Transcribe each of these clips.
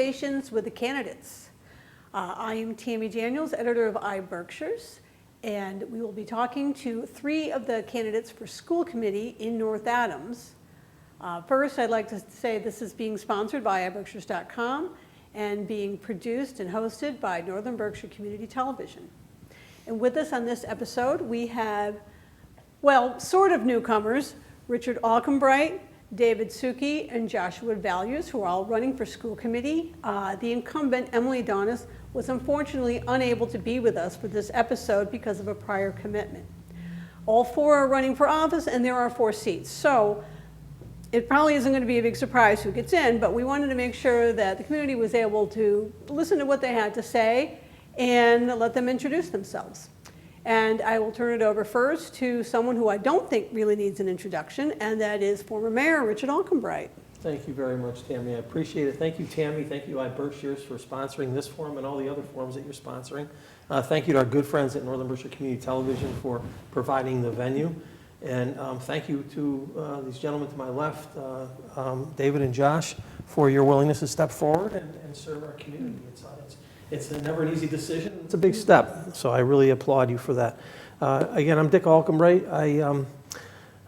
conversations with the candidates. I am Tammy Daniels, editor of iBerkshires, and we will be talking to 3 of the candidates for school committee in North Adams. First, I'd like to say this is being sponsored by iBerkshires.com and being produced and hosted by Northern Berkshire Community Television. And with us on this episode, we have, well, sort of newcomers, Richard Alcombright, David Sookey, and Joshua Vallieres, who are all running for school committee. The incumbent, Emily Donis, was unfortunately unable to be with us for this episode because of a prior commitment. All 4 are running for office, and there are 4 seats. So it probably isn't going to be a big surprise who gets in, but we wanted to make sure that the community was able to listen to what they had to say and let them introduce themselves. And I will turn it over first to someone who I don't think really needs an introduction, and that is former Mayor Richard Alcombright. Thank you very much, Tammy. I appreciate it. Thank you, Tammy. Thank you, iBerkshires, for sponsoring this forum and all the other forums that you're sponsoring. Thank you to our good friends at Northern Berkshire Community Television for providing the venue. And thank you to these gentlemen to my left, David and Josh, for your willingness to step forward and serve our community. It's never an easy decision. It's a big step, so I really applaud you for that. Again, I'm Dick Alcombright.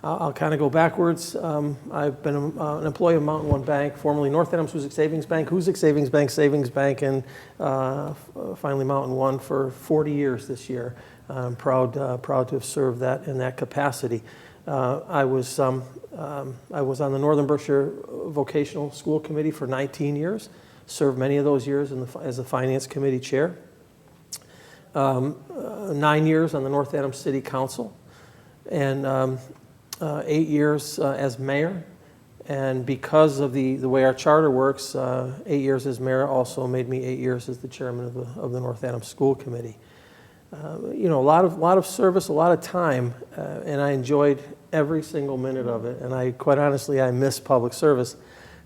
I'll kind of go backwards. I've been an employee of Mountain One Bank, formerly North Adams Hoosick Savings Bank, Savings Bank, and finally Mountain One for 40 years this year. I'm proud to have served that in that capacity. I was on the Northern Berkshire Vocational School Committee for 19 years. Served many of those years as the Finance Committee Chair. 9 years on the North Adams City Council, and 8 years as mayor. And because of the way our charter works, 8 years as mayor also made me 8 years as the chairman of the North Adams School Committee. A lot of service, a lot of time, and I enjoyed every single minute of it. And quite honestly, I miss public service.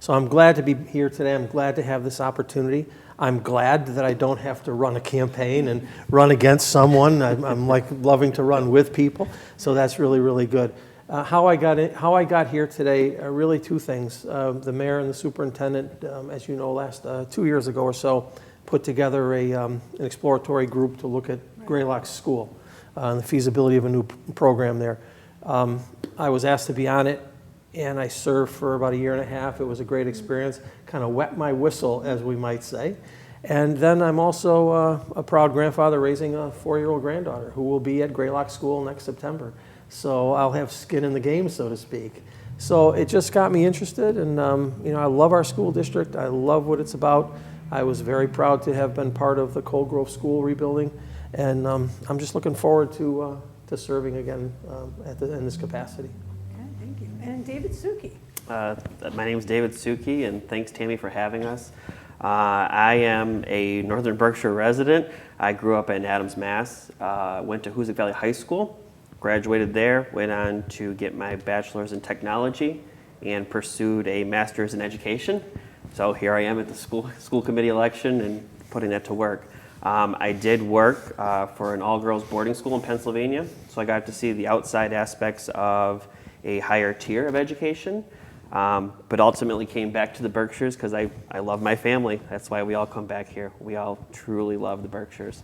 So I'm glad to be here today. I'm glad to have this opportunity. I'm glad that I don't have to run a campaign and run against someone. I'm like loving to run with people. So that's really, really good. How I got here today are really 2 things. The mayor and the superintendent, as you know, last 2 years ago or so, put together an exploratory group to look at Greylock School and the feasibility of a new program there. I was asked to be on it, and I served for about 1.5 years. It was a great experience, kind of wet my whistle, as we might say. And then I'm also a proud grandfather raising a 4-year-old granddaughter who will be at Greylock School next September. So I'll have skin in the game, so to speak. So it just got me interested, and I love our school district. I love what it's about. I was very proud to have been part of the Cold Grove School rebuilding, and I'm just looking forward to serving again in this capacity. Thank you. And David Sookey. My name is David Sookey, and thanks, Tammy, for having us. I am a Northern Berkshire resident. I grew up in Adams, Mass. Went to Hoosick Valley High School, graduated there, went on to get my bachelor's in technology, and pursued a master's in education. So here I am at the school committee election and putting that to work. I did work for an all-girls boarding school in Pennsylvania, so I got to see the outside aspects of a higher tier of education, but ultimately came back to the Berkshires because I love my family. That's why we all come back here. We all truly love the Berkshires.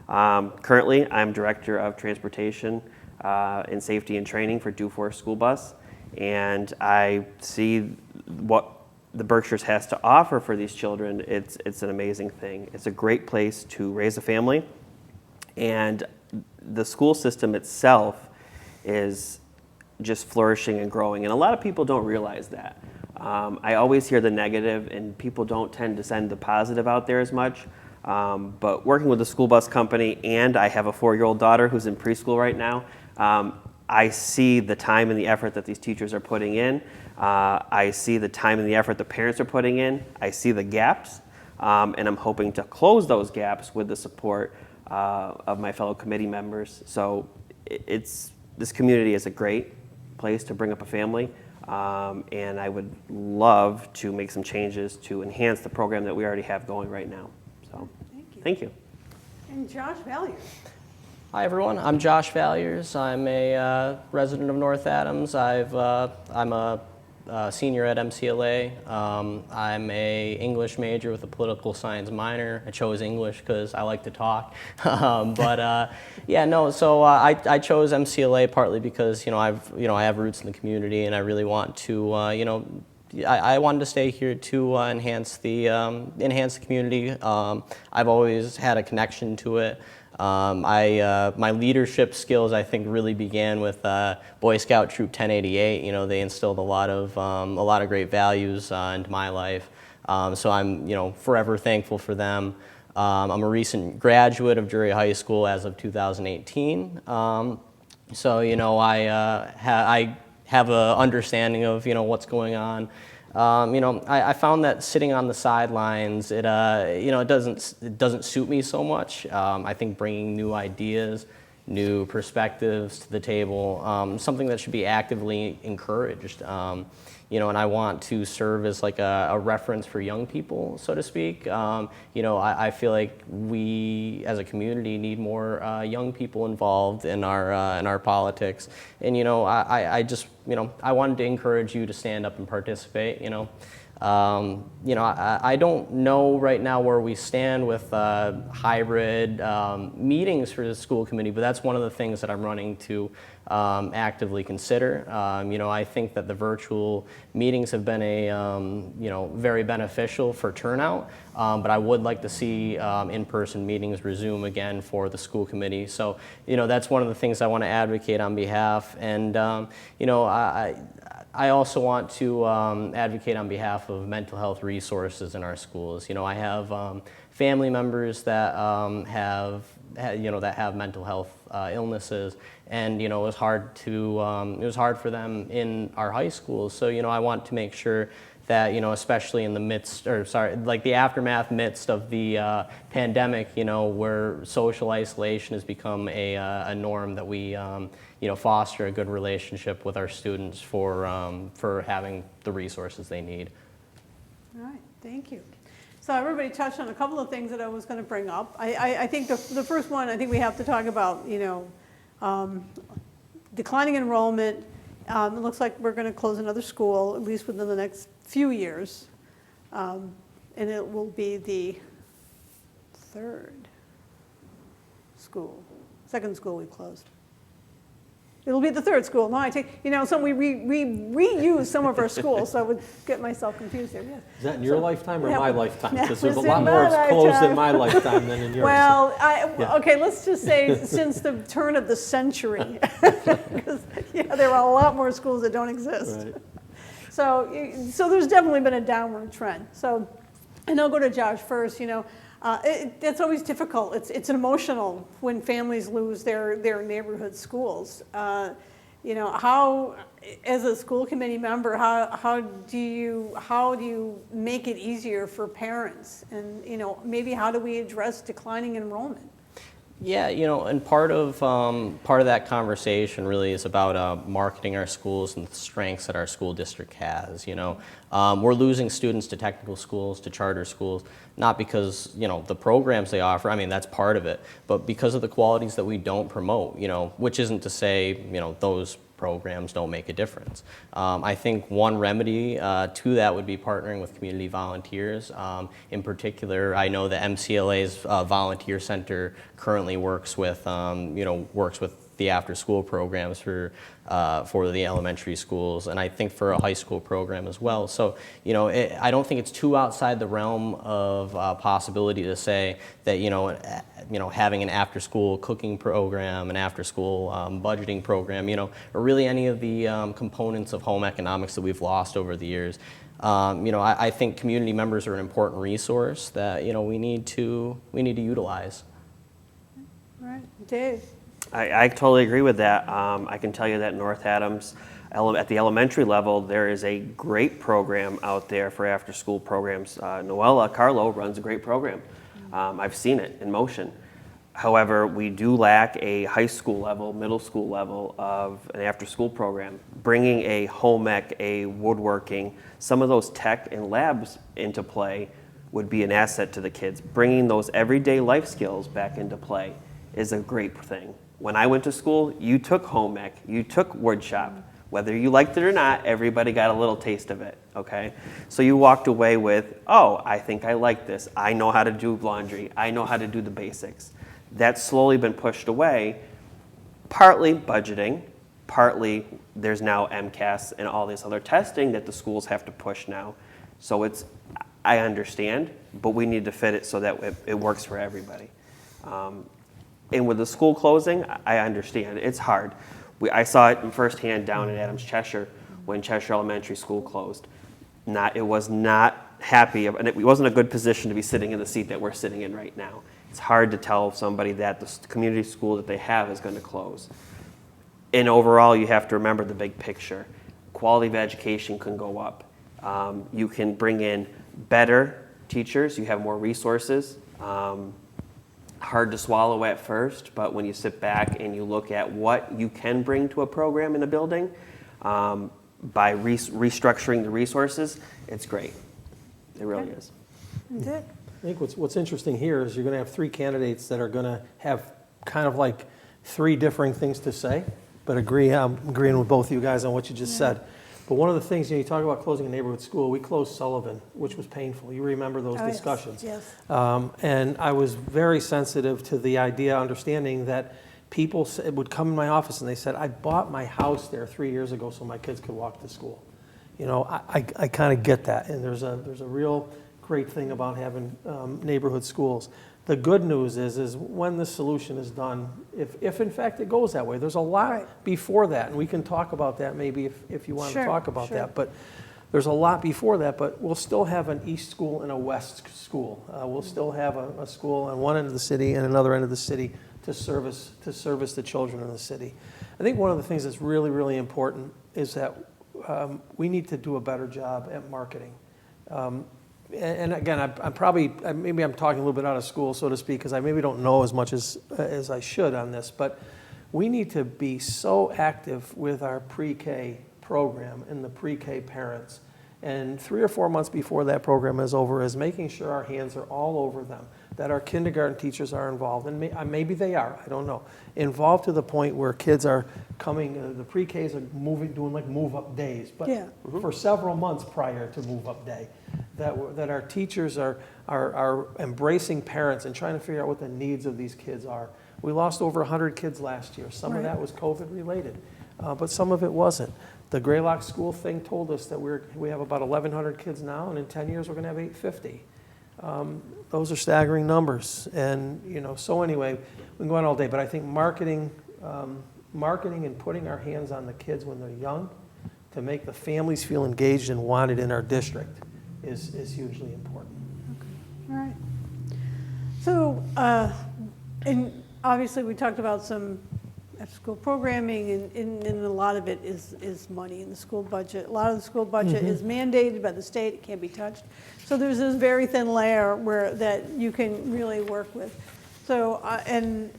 Currently, I'm Director of Transportation and Safety and Training for Dufour School Bus, and I see what the Berkshires has to offer for these children. It's an amazing thing. It's a great place to raise a family, and the school system itself is just flourishing and growing, and a lot of people don't realize that. I always hear the negative, and people don't tend to send the positive out there as much, but working with the school bus company, and I have a 4-year-old daughter who's in preschool right now, I see the time and the effort that these teachers are putting in. I see the time and the effort the parents are putting in. I see the gaps, and I'm hoping to close those gaps with the support of my fellow committee members. So this community is a great place to bring up a family, and I would love to make some changes to enhance the program that we already have going right now. So, thank you. And Josh Vallieres. Hi everyone, I'm Josh Vallieres. I'm a resident of North Adams. I'm a a senior at MCLA. I'm a English major with a political science minor. I chose English because I like to talk. I chose MCLA partly because I have roots in the community, and I really want to I wanted to stay here to enhance the community. I've always had a connection to it. My leadership skills, I think, really began with Boy Scout Troop 1088. They instilled a lot of great values into my life. So I'm forever thankful for them. I'm a recent graduate of Drury High School as of 2018. I have an understanding of what's going on. I found that sitting on the sidelines, it doesn't suit me so much. I think bringing new ideas, new perspectives to the table, something that should be actively encouraged. And I want to serve as like a reference for young people, so to speak. I feel like we as a community need more young people involved in our politics. And I wanted to encourage you to stand up and participate. I don't know right now where we stand with hybrid meetings for the school committee, but that's one of the things that I'm running to actively consider. I think that the virtual meetings have been very beneficial for turnout, but I would like to see in-person meetings resume again for the school committee. So, that's one of the things I want to advocate on behalf. And, I also want to advocate on behalf of mental health resources in our schools. I have family members that have mental health illnesses, and it was hard for them in our high schools. So I want to make sure that especially in the aftermath midst of the pandemic, where social isolation has become a norm, that we foster a good relationship with our students for having the resources they need. All right, thank you. So everybody touched on a couple of things that I was going to bring up. I think the first one, I think we have to talk about, declining enrollment. It looks like we're going to close another school, at least within the next few years. And it will be the second school we've closed. It'll be the third school. No, we reuse some of our schools, so I would get myself confused there. Yes. Is that in your lifetime or yeah, my lifetime? Because that there's a was lot in my more closed lifetime. in my lifetime than in yours. Well, Yeah. okay, let's just say since the turn of the century, because there are a lot more schools that don't exist. Right. So there's definitely been a downward trend. So, and I'll go to Josh first. It's always difficult. It's emotional when families lose their neighborhood schools. How, as a school committee member, how do you make it easier for parents? And maybe how do we address declining enrollment? Yeah, and part of that conversation really is about marketing our schools and the strengths that our school district has. We're losing students to technical schools, to charter schools, not because the programs they offer. I mean, that's part of it, but because of the qualities that we don't promote. Which isn't to say those programs don't make a difference. I think one remedy to that would be partnering with community volunteers. In particular, I know the MCLA's Volunteer Center currently works with the after-school programs for the elementary schools, and I think for a high school program as well. So, I don't think it's too outside the realm of possibility to say that, having an after-school cooking program, an after-school budgeting program, or really any of the components of home economics that we've lost over the years. I think community members are an important resource that, we need to utilize. All right, Dave. I totally agree with that. I can tell you that North Adams, at the elementary level, there is a great program out there for after-school programs. Noella Carlo runs a great program. I've seen it in motion. However, we do lack a high school level, middle school level of an after-school program. Bringing a home ec, a woodworking, some of those tech and labs into play would be an asset to the kids. Bringing those everyday life skills back into play is a great thing. When I went to school, you took home ec, you took wood shop. Whether you liked it or not, everybody got a little taste of it, okay? So you walked away with, oh, I think I like this. I know how to do laundry. I know how to do the basics. That's slowly been pushed away, partly budgeting, partly there's now MCAS and all this other testing that the schools have to push now. So I understand, but we need to fit it so that it works for everybody. And with the school closing, I understand. It's hard. I saw it firsthand down in Adams, Cheshire, when Cheshire Elementary School closed. It was not happy, and it wasn't a good position to be sitting in the seat that we're sitting in right now. It's hard to tell somebody that the community school that they have is going to close. And overall, you have to remember the big picture. Quality of education can go up. You can bring in better teachers. You have more resources. Hard to swallow at first, but when you sit back and you look at what you can bring to a program in a building by restructuring the resources, it's great. It really is. That's it. I think what's interesting here is you're going to have three candidates that are going to have kind of like three differing things to say, but I'm agreeing with both of you guys on what you just said. But one of the things, you talk about closing a neighborhood school, we closed Sullivan, which was painful. You remember those discussions. Yes. And I was very sensitive to the idea, understanding that people would come in my office and they said, I bought my house there 3 years ago so my kids could walk to school. I kind of get that. And there's a real great thing about having neighborhood schools. The good news is when the solution is done, if in fact it goes that way, there's a lot before that, and we can talk about that maybe if you want to talk about that, but there's a lot before that, but we'll still have an east school and a west school. We'll still have a school on one end of the city and another end of the city to service the children in the city. I think one of the things that's really, really important is that we need to do a better job at marketing. And again, maybe I'm talking a little bit out of school, so to speak, because I maybe don't know as much as I should on this, but we need to be so active with our pre-K program and the pre-K parents. And 3 or 4 months before that program is over is making sure our hands are all over them, that our kindergarten teachers are involved, and maybe they are, I don't know, involved to the point where kids are coming, the pre-Ks are doing like move-up days, but for several months prior to move-up day, that our teachers are embracing parents and trying to figure out what the needs of these kids are. We lost over 100 kids last year. Some of that was COVID related, but some of it wasn't. The Greylock School thing told us that we have about 1,100 kids now, and in 10 years we're going to have 850. Those are staggering numbers, and so anyway, we can go on all day, but I think marketing and putting our hands on the kids when they're young to make the families feel engaged and wanted in our district is hugely important. All right. So, and obviously we talked about some after-school programming, and a lot of it is money in the school budget. A lot of the school budget is mandated by the state; it can't be touched. So there's this very thin layer that you can really work with. So, and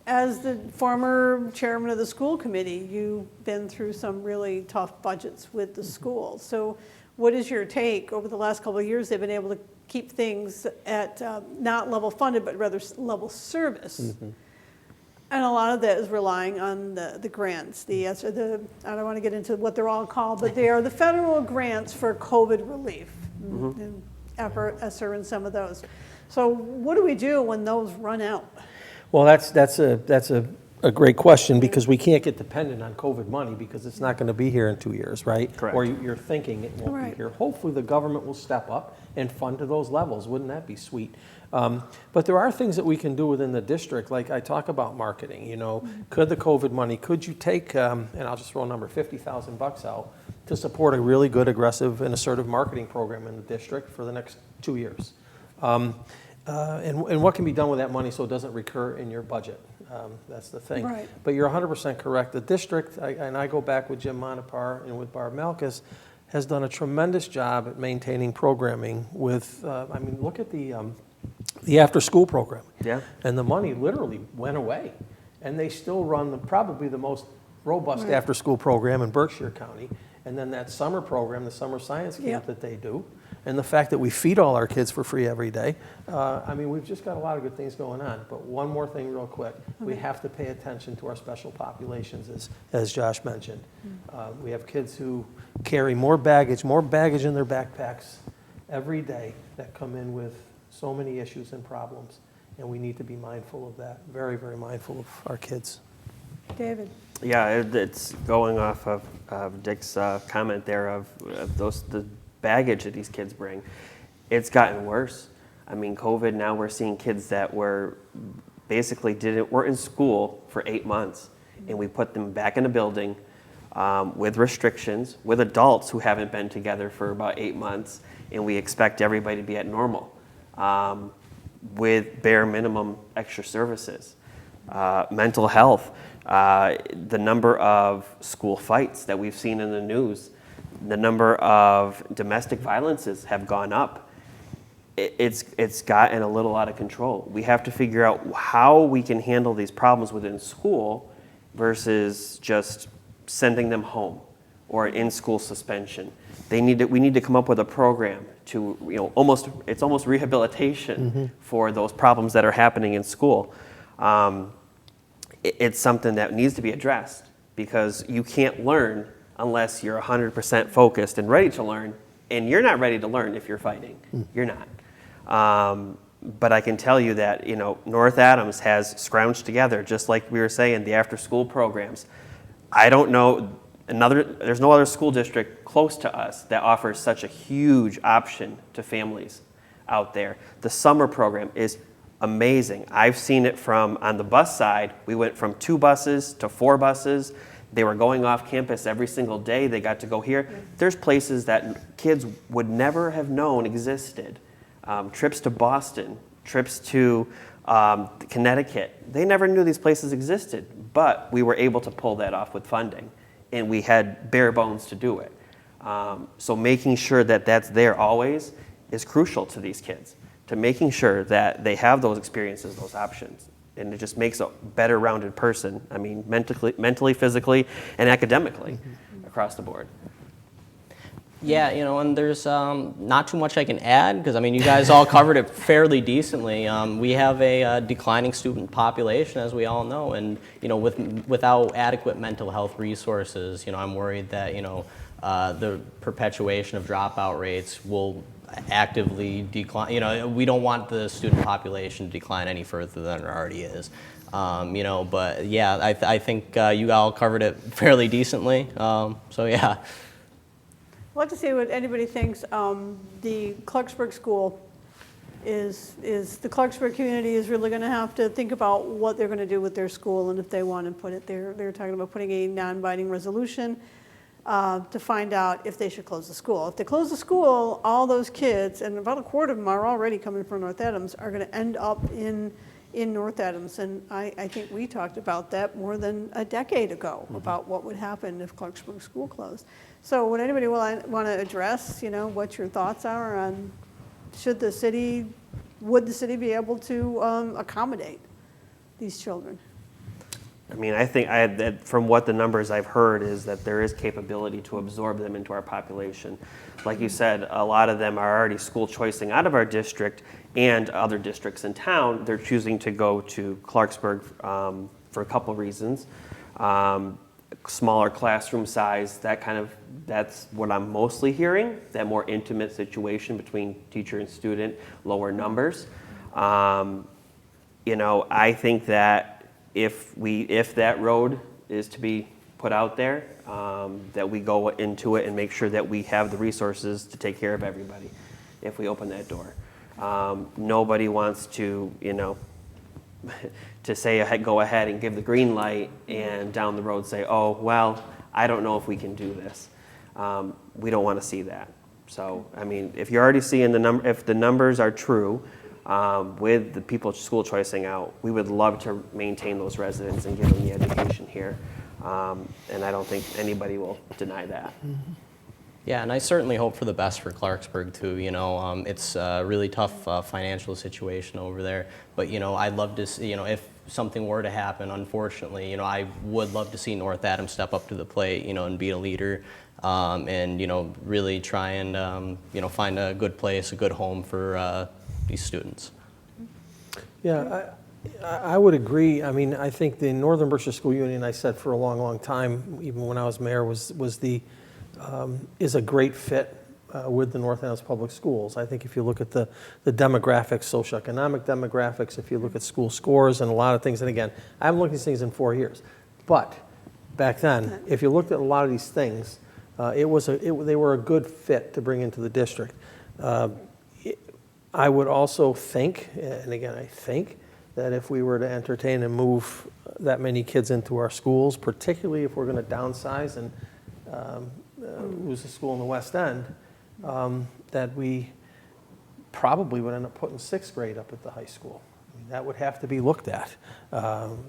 as the former chairman of the school committee, you've been through some really tough budgets with the school. So, what is your take? Over the last couple of years, they've been able to keep things at not level funded, but rather level service. And a lot of that is relying on the grants. I don't want to get into what they're all called, but they are the federal grants for COVID relief, and ESSER and some of those. So what do we do when those run out? Well, that's a great question, because we can't get dependent on COVID money because it's not going to be here in 2 years, right? Correct. Or you're thinking it won't be here. Hopefully the government will step up and fund to those levels. Wouldn't that be sweet? But there are things that we can do within the district, like I talk about marketing. Could the COVID money, could you take, and I'll just throw a number, $50,000 out to support a really good, aggressive, and assertive marketing program in the district for the next 2 years? And what can be done with that money so it doesn't recur in your budget? That's the thing. Right. But you're 100% correct. The district, and I go back with Jim Monopar and with Barb Malkus, has done a tremendous job at maintaining programming with, look at the after-school program. Yeah. And the money literally went away. And they still run probably the most robust after-school program in Berkshire County. And then that summer program, the summer science camp that they do. and the fact that we feed all our kids for free every day. I mean, we've just got a lot of good things going on. But one more thing real quick. We have to pay attention to our special populations, as Josh mentioned. We have kids who carry more baggage in their backpacks every day that come in with so many issues and problems. And we need to be mindful of that, very, very mindful of our kids. David? Yeah, it's going off of Dick's comment there of the baggage that these kids bring. It's gotten worse. I mean, COVID, now we're seeing kids that were basically weren't in school for 8 months, and we put them back in a building with restrictions, with adults who haven't been together for about 8 months, and we expect everybody to be at normal with bare minimum extra services. Mental health, the number of school fights that we've seen in the news, the number of domestic violences have gone up. It's gotten a little out of control. We have to figure out how we can handle these problems within school versus just sending them home or in-school suspension. We need to come up with a program to, it's almost rehabilitation for those problems that are happening in school. It's something that needs to be addressed because you can't learn unless you're 100% focused and ready to learn, and you're not ready to learn if you're fighting. You're not. But I can tell you that, North Adams has scrounged together, just like we were saying, the after-school programs. I don't know, there's no other school district close to us that offers such a huge option to families out there. The summer program is amazing. I've seen it on the bus side. We went from 2 buses to 4 buses. They were going off campus every single day. They got to go here. There's places that kids would never have known existed. Trips to Boston, trips to Connecticut. They never knew these places existed, but we were able to pull that off with funding, and we had bare bones to do it. So making sure that that's there always is crucial to these kids, to making sure that they have those experiences, those options. And it just makes a better rounded person, I mean, mentally, physically, and academically across the board. Yeah, and there's not too much I can add because, you guys all covered it fairly decently. We have a declining student population, as we all know, and, without adequate mental health resources, I'm worried that, the perpetuation of dropout rates will actively decline. We don't want the student population to decline any further than it already is. But yeah, I think you all covered it fairly decently. So yeah. I'd like to see what anybody thinks. The Clarksburg school is the Clarksburg community is really going to have to think about what they're going to do with their school and if they want to put it there. They're talking about putting a non-binding resolution to find out if they should close the school. If they close the school, all those kids, and about a quarter of them are already coming from North Adams, are going to end up in North Adams. And I think we talked about that more than a decade ago, about what would happen if Clarksburg school closed. So would anybody want to address, what your thoughts are on would the city be able to accommodate these children? I mean, I think that from what the numbers I've heard is that there is capability to absorb them into our population. Like you said, a lot of them are already school choicing out of our district and other districts in town. They're choosing to go to Clarksburg for a couple reasons. Smaller classroom size, that's what I'm mostly hearing, that more intimate situation between teacher and student, lower numbers. I think that if that road is to be put out there, that we go into it and make sure that we have the resources to take care of everybody if we open that door. Nobody wants to, to say go ahead and give the green light and down the road say, oh, well, I don't know if we can do this. We don't want to see that. So, I mean, if you're already seeing if the numbers are true, with the people school choicing out, we would love to maintain those residents and give them the education here. And I don't think anybody will deny that. Yeah, and I certainly hope for the best for Clarksburg too. It's a really tough financial situation over there. But I'd love to see, if something were to happen, unfortunately, I would love to see North Adams step up to the plate, and be a leader, and really try and find a good place, a good home for these students. Yeah, I would agree. I mean, I think the Northern Berkshire School Union, I said for a long, long time, even when I was mayor, is a great fit with the North Adams Public Schools. I think if you look at the demographics, socioeconomic demographics, if you look at school scores and a lot of things, and again, I haven't looked at these things in 4 years, but back then, if you looked at a lot of these things, they were a good fit to bring into the district. I would also think, and again, I think, that if we were to entertain and move that many kids into our schools, particularly if we're going to downsize and lose a school in the West End, that we probably would end up putting 6th grade up at the high school. I mean, that would have to be looked at.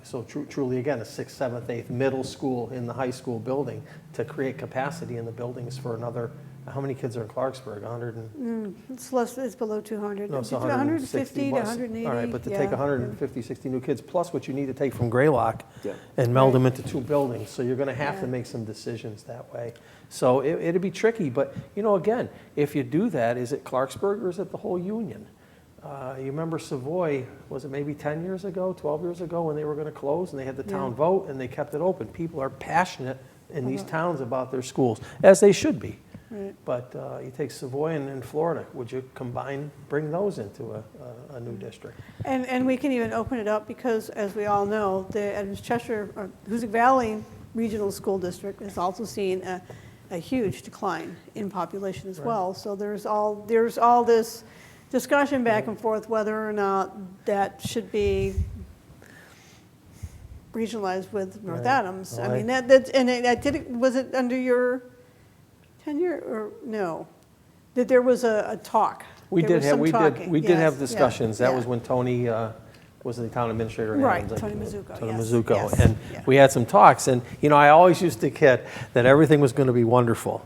So truly, again, a 6th, 7th, 8th middle school in the high school building to create capacity in the buildings for another. How many kids are in Clarksburg? 100 and... It's below 200. No, It's so 150 to 180. All right, but to yeah, take 150, 60 new kids, plus what you need to take from Greylock Yeah. and meld Right. them into 2 buildings, so you're going to have to Yeah. make some decisions that way. So it'd be tricky, but, again, if you do that, is it Clarksburg or is it the whole union? You remember Savoy, was it maybe 10 years ago, 12 years ago, when they were going to close, and they had the town Yeah. vote, and they kept it open. People are passionate in these towns about their schools, as they should be. Right. But you take Savoy and Florida, would you bring those into a new district? And we can even open it up because, as we all know, the Adams Cheshire, or Hoosick Valley Regional School District has also seen a huge decline in population as Right. well. So there's all this discussion back and forth whether or not that should be regionalized with North Right. Adams. Well, I mean, was it under your tenure or no? That there was a talk. We There did was have, some we talking. did Yes, have yeah, discussions. That yeah. was when Tony was the town administrator in Right, Adams. Tony Mazzucco, Tony yes, Mazzucco. yes, And yeah. we had some talks, and, I always used to kid that everything was going to be wonderful,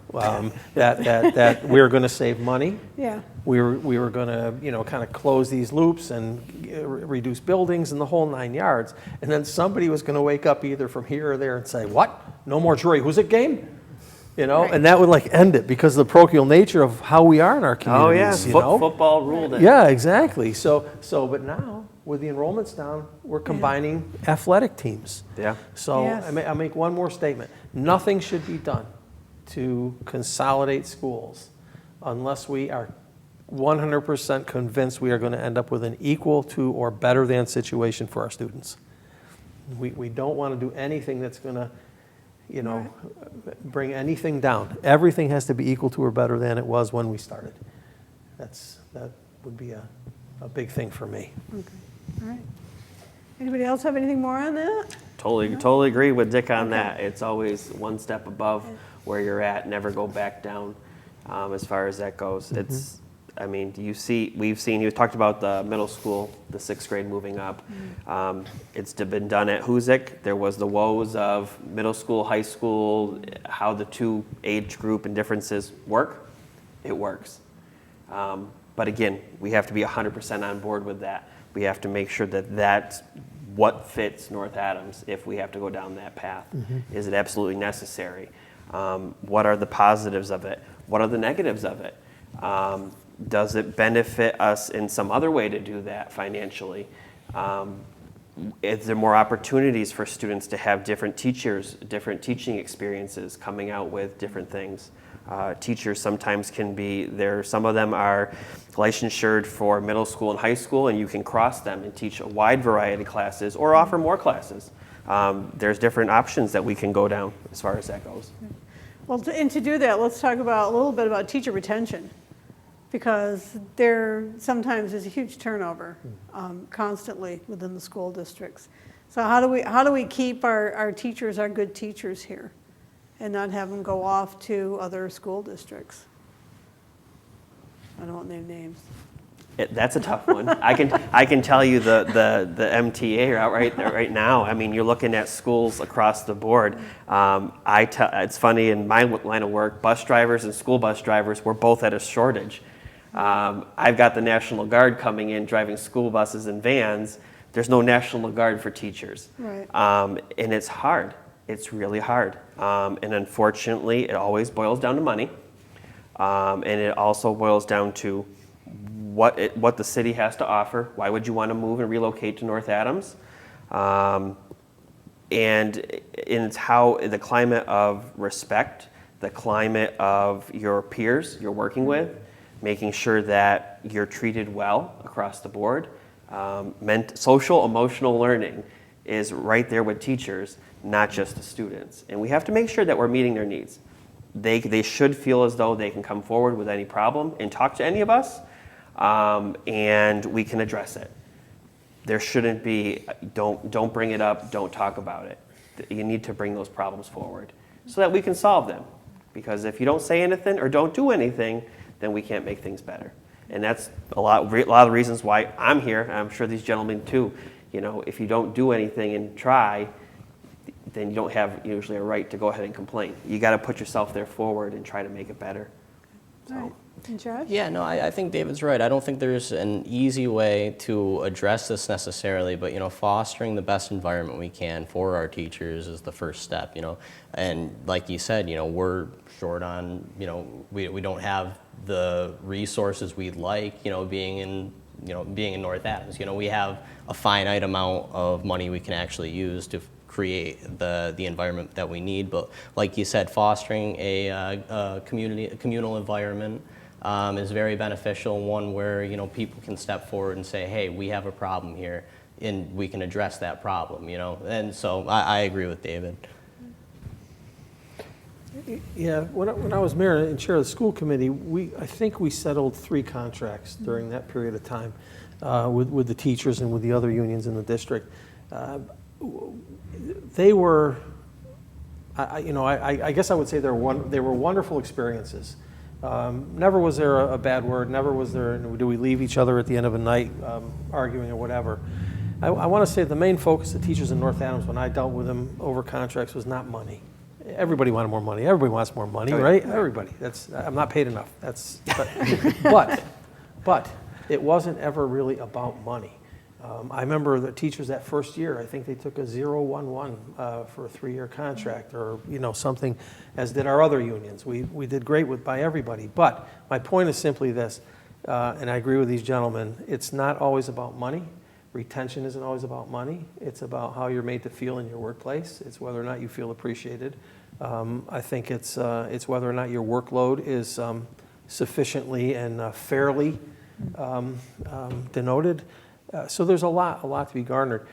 that we were going to save money. Yeah. We were going to, kind of close these loops and reduce buildings and the whole 9 yards. And then somebody was going to wake up either from here or there and say, what? No more Troy Hoosick game? Right. And that would end it because of the parochial nature of how we are in our Oh yeah, communities, you know? football ruled it. Yeah, exactly. But now, with the enrollments down, we're combining athletic teams. Yeah. So Yes. I make one more statement. Nothing should be done to consolidate schools unless we are 100% convinced we are going to end up with an equal to or better than situation for our students. We don't want to do anything that's going to, bring anything down. Everything has to be equal to or better than it was when we started. That would be a big thing for me. Okay, all right. Anybody else have anything more on that? Totally agree with Dick on Okay. that. It's always one step above where you're at, never go back down as far as that goes. It's, we've seen, you talked about the middle school, the 6th grade moving up. It's been done at Hoosick. There was the woes of middle school, high school, how the 2 age group and differences work. It works. But again, we have to be 100% on board with that. We have to make sure that that's what fits North Adams if we have to go down that path. Is it absolutely necessary? What are the positives of it? What are the negatives of it? Does it benefit us in some other way to do that financially? Is there more opportunities for students to have different teachers, different teaching experiences coming out with different things? Teachers sometimes can be there. Some of them are licensed for middle school and high school, and you can cross them and teach a wide variety of classes or offer more classes. There's different options that we can go down as far as that goes. Well, to do that, let's talk a little bit about teacher retention, because there sometimes is a huge turnover constantly within the school districts. So how do we keep our teachers, our good teachers here, and not have them go off to other school districts? I don't want to name names. That's a tough one. I can tell you the MTA are out right now. I mean, you're looking at schools across the board. It's funny, in my line of work, bus drivers and school bus drivers were both at a shortage. I've got the National Guard coming in driving school buses and vans. There's no National Guard for teachers. Right. And it's hard. It's really hard. And unfortunately, it always boils down to money. And it also boils down to what the city has to offer. Why would you want to move and relocate to North Adams? And it's how the climate of respect, the climate of your peers you're working with, making sure that you're treated well across the board. Social emotional learning is right there with teachers, not just the students. And we have to make sure that we're meeting their needs. They should feel as though they can come forward with any problem and talk to any of us, and we can address it. There shouldn't be, don't bring it up, don't talk about it. You need to bring those problems forward so that we can solve them. Because if you don't say anything or don't do anything, then we can't make things better. And that's a lot of the reasons why I'm here, and I'm sure these gentlemen too. You know, if you don't do anything and try, then you don't have usually a right to go ahead and complain. You got to put yourself there forward and try to make it better. So. Right. And Josh? Yeah, no, I think David's right. I don't think there's an easy way to address this necessarily, but, you know, fostering the best environment we can for our teachers is the first step, you know. And like you said, you know, we're short on, you know, we don't have the resources we'd like, you know, being in North Adams. You know, we have a finite amount of money we can actually use to create the environment that we need. But like you said, fostering a communal environment is very beneficial, one where, you know, people can step forward and say, hey, we have a problem here, and we can address that problem, you know. And so I agree with David. Yeah, when I was mayor and chair of the school committee, I think we settled 3 contracts during that period of time with the teachers and with the other unions in the district. They were, I guess I would say they were wonderful experiences. Never was there a bad word. Never was there, do we leave each other at the end of a night arguing or whatever. I want to say the main focus of teachers in North Adams when I dealt with them over contracts was not money. Everybody wanted more money. Everybody wants more money, right? Everybody. I'm not paid enough. But it wasn't ever really about money. I remember the teachers that first year, I think they took a 0-1-1 for a 3-year contract, or, you know, something, as did our other unions. We did great by everybody. But my point is simply this, and I agree with these gentlemen, it's not always about money. Retention isn't always about money. It's about how you're made to feel in your workplace. It's whether or not you feel appreciated. I think it's whether or not your workload is sufficiently and fairly denoted. So there's a lot to be garnered.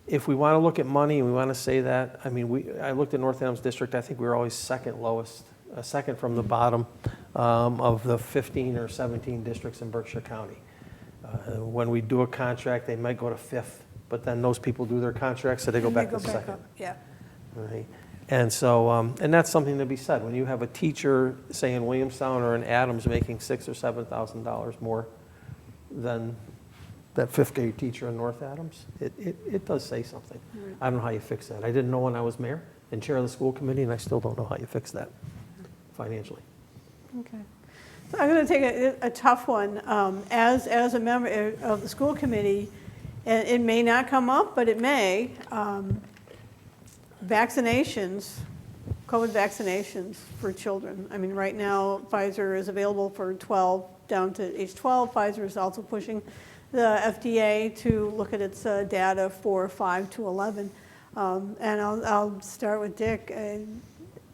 If we want to look at money and we want to say that, I mean, I looked at North Adams District, I think we were always second lowest, second from the bottom of the 15 or 17 districts in Berkshire County. When we do a contract, they might go to 5th, but then those people do their contract, so they go back to second. Yeah. Right. And so, and that's something to be said. When you have a teacher, say in Williamstown or in Adams, making $6,000 or $7,000 more than that 5th grade teacher in North Adams, it does say something. Right. I don't know how you fix that. I didn't know when I was mayor and chair of the school committee, and I still don't know how you fix that financially. Okay. So I'm going to take a tough one. As a member of the school committee, and it may not come up, but it may, vaccinations, COVID vaccinations for children. I mean, right now, Pfizer is available for 12, down to age 12. Pfizer is also pushing the FDA to look at its data for 5 to 11. And I'll start with Dick.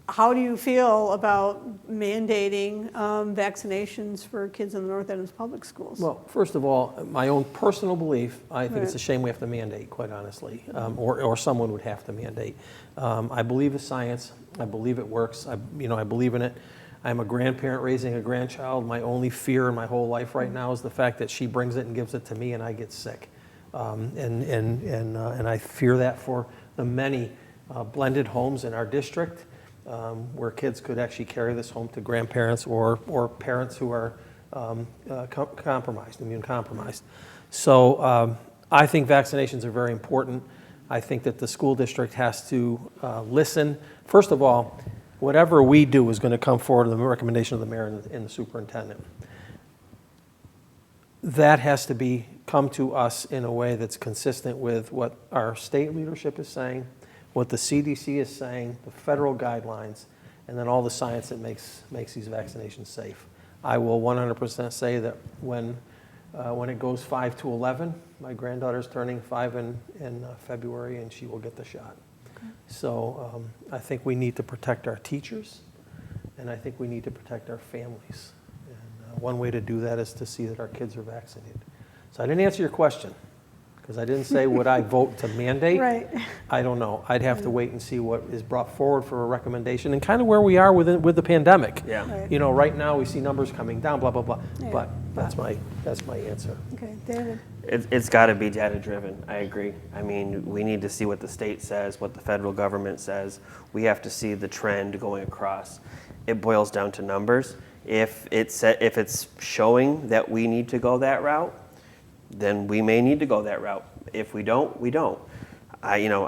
How do you feel about mandating vaccinations for kids in the North Adams Public Schools? Well, first of all, my own personal belief, I think it's a shame we have to mandate, quite honestly, or someone would have to mandate. I believe in science. I believe it works. I believe in it. I'm a grandparent raising a grandchild. My only fear in my whole life right now is the fact that she brings it and gives it to me and I get sick. And I fear that for the many blended homes in our district where kids could actually carry this home to grandparents or parents who are compromised, immune compromised. So I think vaccinations are very important. I think that the school district has to listen. First of all, whatever we do is going to come forward to the recommendation of the mayor and the superintendent. That has to come to us in a way that's consistent with what our state leadership is saying, what the CDC is saying, the federal guidelines, and then all the science that makes these vaccinations safe. I will 100% say that when it goes 5 to 11, my granddaughter's turning 5 in February, and she will get the shot. Okay. So I think we need to protect our teachers, and I think we need to protect our families. And one way to do that is to see that our kids are vaccinated. So I didn't answer your question, because I didn't say would I vote to mandate. Right. I don't know. I'd have to wait and see what is brought forward for a recommendation and kind of where we are with the pandemic. Yeah. Right. You know, right now we see numbers coming down, blah, blah, blah. Yeah. But that's my answer. Okay, David. It's got to be data driven. I agree. I mean, we need to see what the state says, what the federal government says. We have to see the trend going across. It boils down to numbers. If it's showing that we need to go that route, then we may need to go that route. If we don't, we don't. We all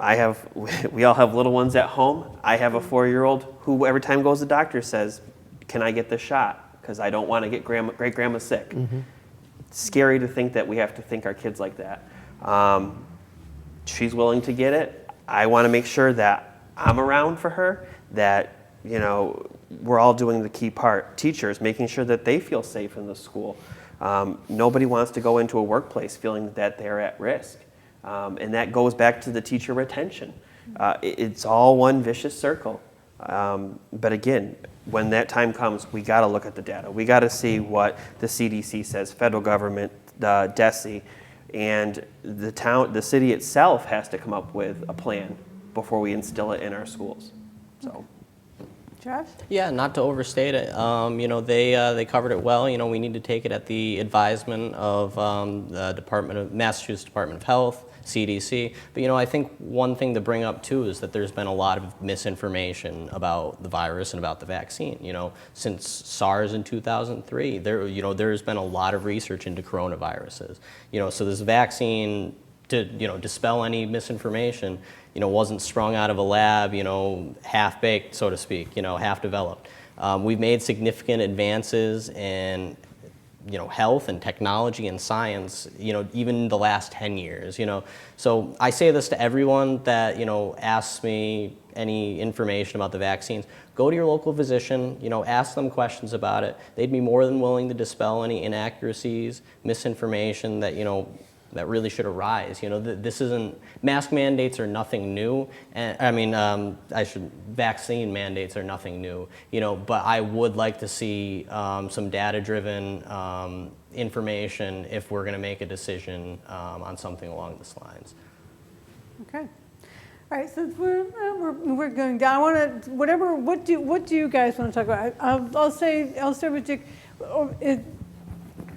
have little ones at home. I have a 4-year-old who every time goes to the doctor says, "Can I get the shot? Because I don't want to get great grandma sick." Mm-hmm. It's scary to think that we have to think our kids like that. She's willing to get it. I want to make sure that I'm around for her, that, we're all doing the key part. Teachers, making sure that they feel safe in the school. Nobody wants to go into a workplace feeling that they're at risk. And that goes back to the teacher retention. It's all one vicious circle. But again, when that time comes, we got to look at the data. We got to see what the CDC says, federal government, DESE, and the city itself has to come up with a plan before we instill it in our schools. So. Josh? Yeah, not to overstate it. They covered it well. We need to take it at the advisement of the Massachusetts Department of Health, CDC. But I think one thing to bring up too is that there's been a lot of misinformation about the virus and about the vaccine. Since SARS in 2003, there's been a lot of research into coronaviruses. So this vaccine, to dispel any misinformation, wasn't sprung out of a lab, half baked, so to speak, half developed. We've made significant advances in health and technology and science, even the last 10 years, So I say this to everyone that, asks me any information about the vaccines. Go to your local physician, ask them questions about it. They'd be more than willing to dispel any inaccuracies, misinformation that, that really should arise. This isn't, mask mandates are nothing new. And vaccine mandates are nothing new, but I would like to see some data-driven information if we're gonna make a decision on something along these lines. Okay. All right, so we're going down. What do you guys want to talk about? I'll start with Dick.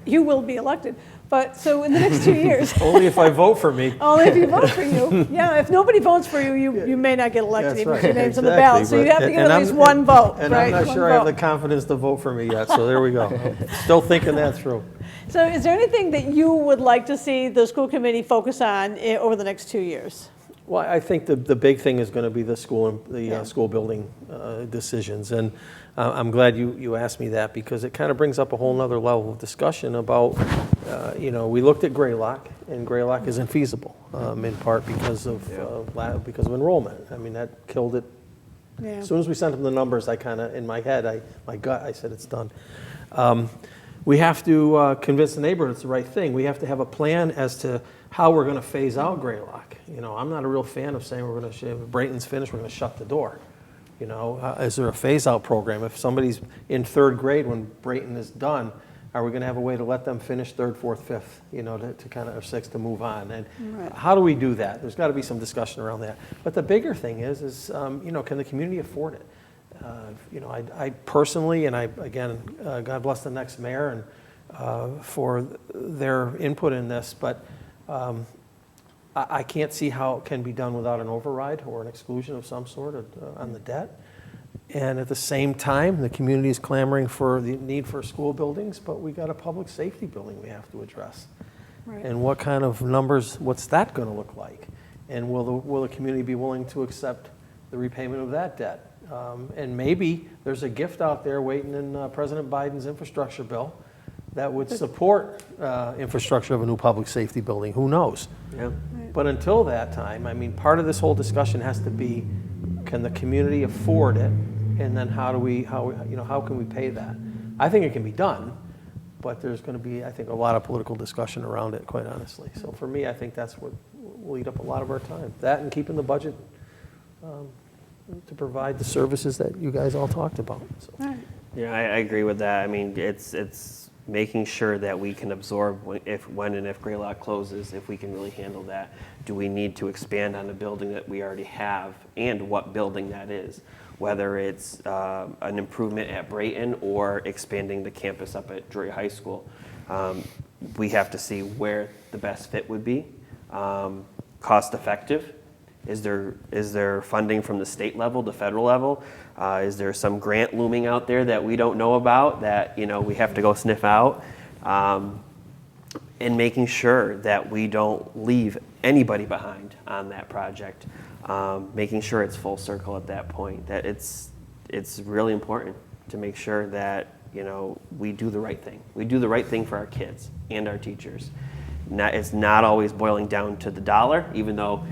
You will be elected. But so in the next 2 years. Only if I vote for me. Only if you vote for you. Yeah, if nobody votes for you, you may not get elected, even if your name's on the ballot. So you have to get at least one vote, and right? I'm not sure I have the confidence to vote for me yet, so there we go. Still thinking that through. So is there anything that you would like to see the school committee focus on over the next 2 years? Well, I think the big thing is going to be the school building decisions, and I'm glad you asked me that, because it kind of brings up a whole nother level of discussion about, we looked at Greylock, and Greylock isn't feasible, in part because of enrollment. I mean, that killed it. Yeah. As soon as we sent them the numbers, I kind of, in my head, my gut, I said it's done. We have to convince the neighborhood it's the right thing. We have to have a plan as to how we're going to phase out Greylock. I'm not a real fan of saying we're going to, if Brayton's finished, we're going to shut the door. Is there a phase-out program? If somebody's in 3rd grade when Brayton is done, are we going to have a way to let them finish 3rd, 4th, 5th, to kind of, or 6th to move on? And right. How do we do that? There's got to be some discussion around that. But the bigger thing is can the community afford it? I personally, and again, God bless the next mayor and for their input in this, but I can't see how it can be done without an override or an exclusion of some sort on the debt. And at the same time, the community is clamoring for the need for school buildings, but we got a public safety building we have to address. Right. And what kind of numbers, what's that going to look like? And will the community be willing to accept the repayment of that debt? And maybe there's a gift out there waiting in President Biden's infrastructure bill that would support infrastructure of a new public safety building. Who knows? Yeah. But until that time, I mean, part of this whole discussion has to be, can the community afford it? And then how can we pay that? I think it can be done, but there's going to be, I think, a lot of political discussion around it, quite honestly. So for me, I think that's what will eat up a lot of our time. That and keeping the budget to provide the services that you guys all talked about. So. All right. Yeah, I agree with that. I mean, it's making sure that we can absorb when and if Greylock closes, if we can really handle that. Do we need to expand on the building that we already have, and what building that is? Whether it's an improvement at Brayton or expanding the campus up at Drury High School. We have to see where the best fit would be. Cost effective. Is there funding from the state level, the federal level? Is there some grant looming out there that we don't know about that we have to go sniff out? And making sure that we don't leave anybody behind on that project. Making sure it's full circle at that point. That it's really important to make sure that we do the right thing. We do the right thing for our kids and our teachers. It's not always boiling down to the dollar, even though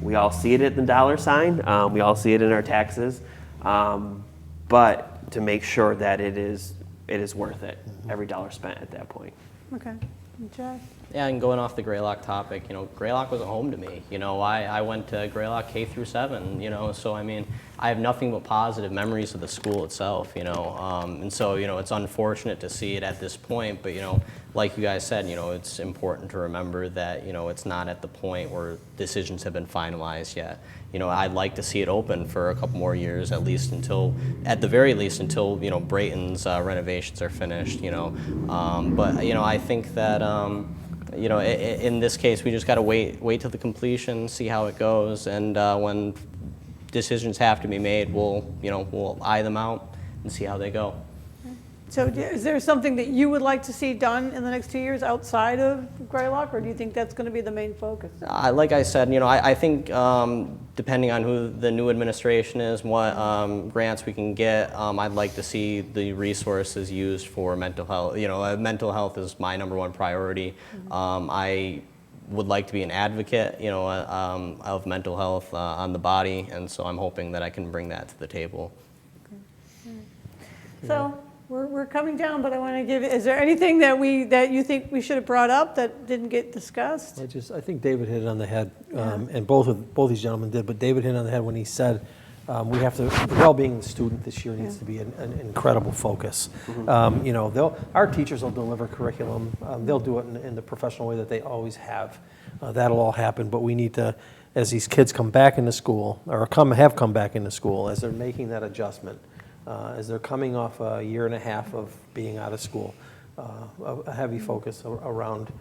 we all see it at the dollar sign. We all see it in our taxes. But to make sure that it is worth it, every dollar spent at that point. Okay. Jack? Yeah, and going off the Greylock topic, Greylock was a home to me. I went to Greylock K through 7, so I mean, I have nothing but positive memories of the school itself, and so, it's unfortunate to see it at this point, but, like you guys said, it's important to remember that, it's not at the point where decisions have been finalized yet. I'd like to see it open for a couple more years, at the very least, until, Brayton's renovations are finished, but, I think that, in this case, we just got to wait till the completion, see how it goes, and when decisions have to be made, we'll eye them out and see how they go. So is there something that you would like to see done in the next 2 years outside of Greylock, or do you think that's going to be the main focus? Like I said, I think depending on who the new administration is, what grants we can get, I'd like to see the resources used for mental health. Mental health is my #1 priority. I would like to be an advocate, of mental health on the body, and so I'm hoping that I can bring that to the table. So we're coming down, but I want to give. Is there anything that you think we should have brought up that didn't get discussed? I think David hit it on the head, and both these gentlemen did. But David hit it on the head when he said we have to. The well-being of the student this year needs to be an incredible focus. Our teachers will deliver curriculum. They'll do it in the professional way that they always have. That'll all happen, but we need to, as these kids come back into school, or have come back into school, as they're making that adjustment. As they're coming off a year and a half of being out of school, a heavy focus around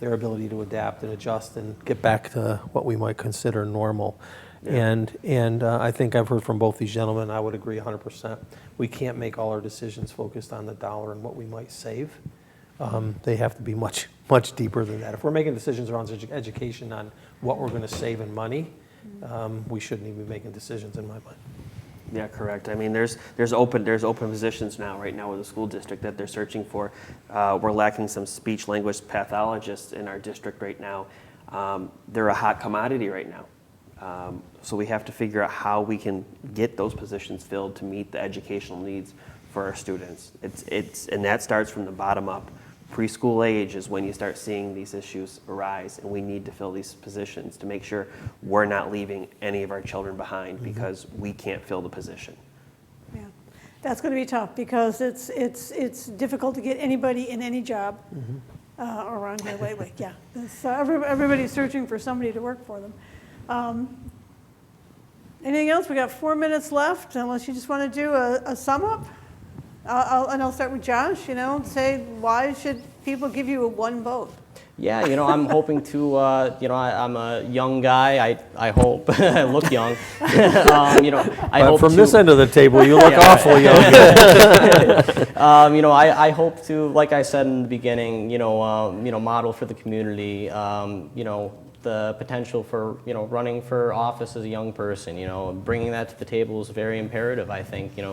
their ability to adapt and adjust and get back to what we might consider normal. Yeah. And I think I've heard from both these gentlemen, I would agree 100%. We can't make all our decisions focused on the dollar and what we might save. They have to be much, much deeper than that. If we're making decisions around education on what we're going to save in money, we shouldn't even be making decisions in my mind. Yeah, correct. I mean, there's open positions right now with the school district that they're searching for. We're lacking some speech language pathologists in our district right now. They're a hot commodity right now. So we have to figure out how we can get those positions filled to meet the educational needs for our students. And that starts from the bottom up. Preschool age is when you start seeing these issues arise, and we need to fill these positions to make sure we're not leaving any of our children behind because we can't fill the position. Yeah, that's going to be tough because it's difficult to get anybody in any job around here lately. Yeah, so everybody's searching for somebody to work for them. Anything else? We got 4 minutes left, unless you just want to do a sum up. I'll start with Josh. Say, why should people give you a 1 vote? Yeah, I'm hoping to, I'm a young guy. I hope. I look young. I hope from to, this end of the table, you look awful young. I hope to, like I said in the beginning, model for the community, the potential for, running for office as a young person, bringing that to the table is very imperative, I think, in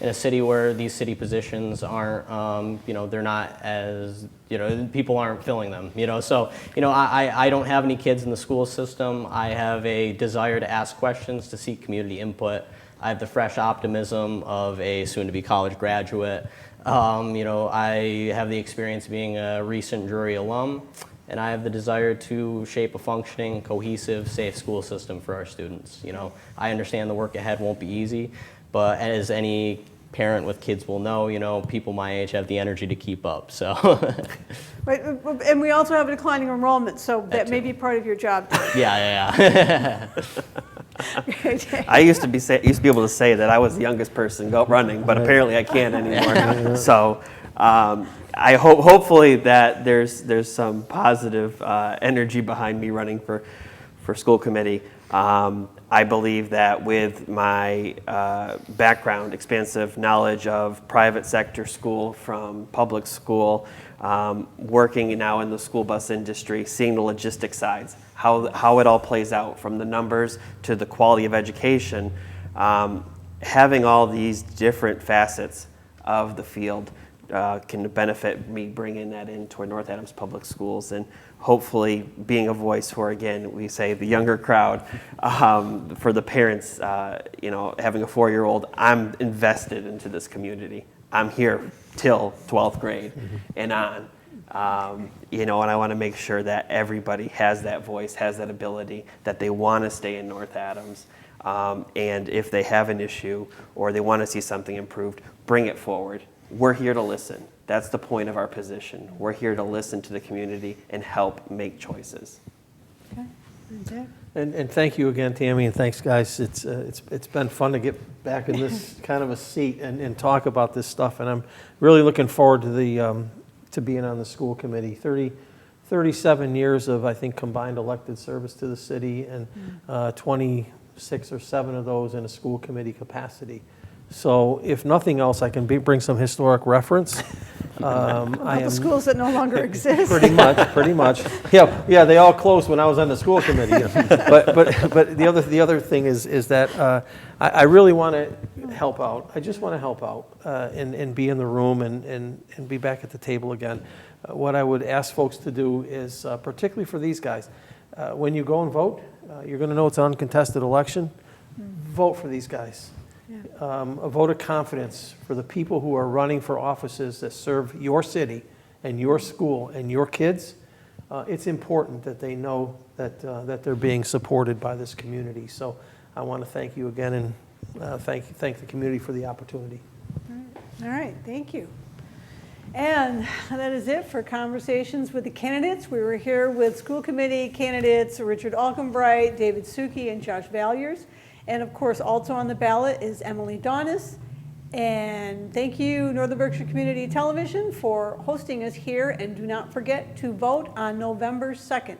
a city where these city positions aren't, they're not as, people aren't filling them, So, I don't have any kids in the school system. I have a desire to ask questions, to seek community input. I have the fresh optimism of a soon-to-be college graduate. I have the experience of being a recent Drury alum, and I have the desire to shape a functioning, cohesive, safe school system for our students. I understand the work ahead won't be easy, but as any parent with kids will know, people my age have the energy to keep up. So, Right, and we also have a declining enrollment, so that may be part of your job too. yeah. I used to be able to say that I was the youngest person running, but apparently I can't anymore. So I hopefully that there's some positive energy behind me running for school committee. I believe that with my background, expansive knowledge of private sector school from public school, working now in the school bus industry, seeing the logistic sides, how it all plays out from the numbers to the quality of education, having all these different facets of the field can benefit me bringing that into North Adams Public Schools and hopefully being a voice for, again, we say the younger crowd, for the parents, having a 4-year-old, I'm invested into this community. I'm here till 12th grade and on. And I want to make sure that everybody has that voice, has that ability, that they want to stay in North Adams. And if they have an issue or they want to see something improved, bring it forward. We're here to listen. That's the point of our position. We're here to listen to the community and help make choices. Okay. And thank you again, Tammy, and thanks, guys. It's been fun to get back in this kind of a seat and talk about this stuff, and I'm really looking forward to to being on the school committee. 37 years of, I think, combined elected service to the city, and 26 or 7 of those in a school committee capacity. So if nothing else, I can bring some historic reference. The schools that no longer exist. Pretty much. Yeah, they all closed when I was on the school committee. But the other thing is that I really want to help out. I just want to help out and be in the room and be back at the table again. What I would ask folks to do is, particularly for these guys, when you go and vote, you're going to know it's an uncontested election. Vote for these guys. A vote of confidence for the people who are running for offices that serve your city and your school and your kids. It's important that they know that they're being supported by this community. So I want to thank you again and thank the community for the opportunity. All right, thank you. And that is it for conversations with the candidates. We were here with school committee candidates Richard Alcombright, David Sookey, and Josh Vallieres. And of course, also on the ballot is Emily Donis. And thank you, Northern Berkshire Community Television, for hosting us here. And do not forget to vote on November 2nd.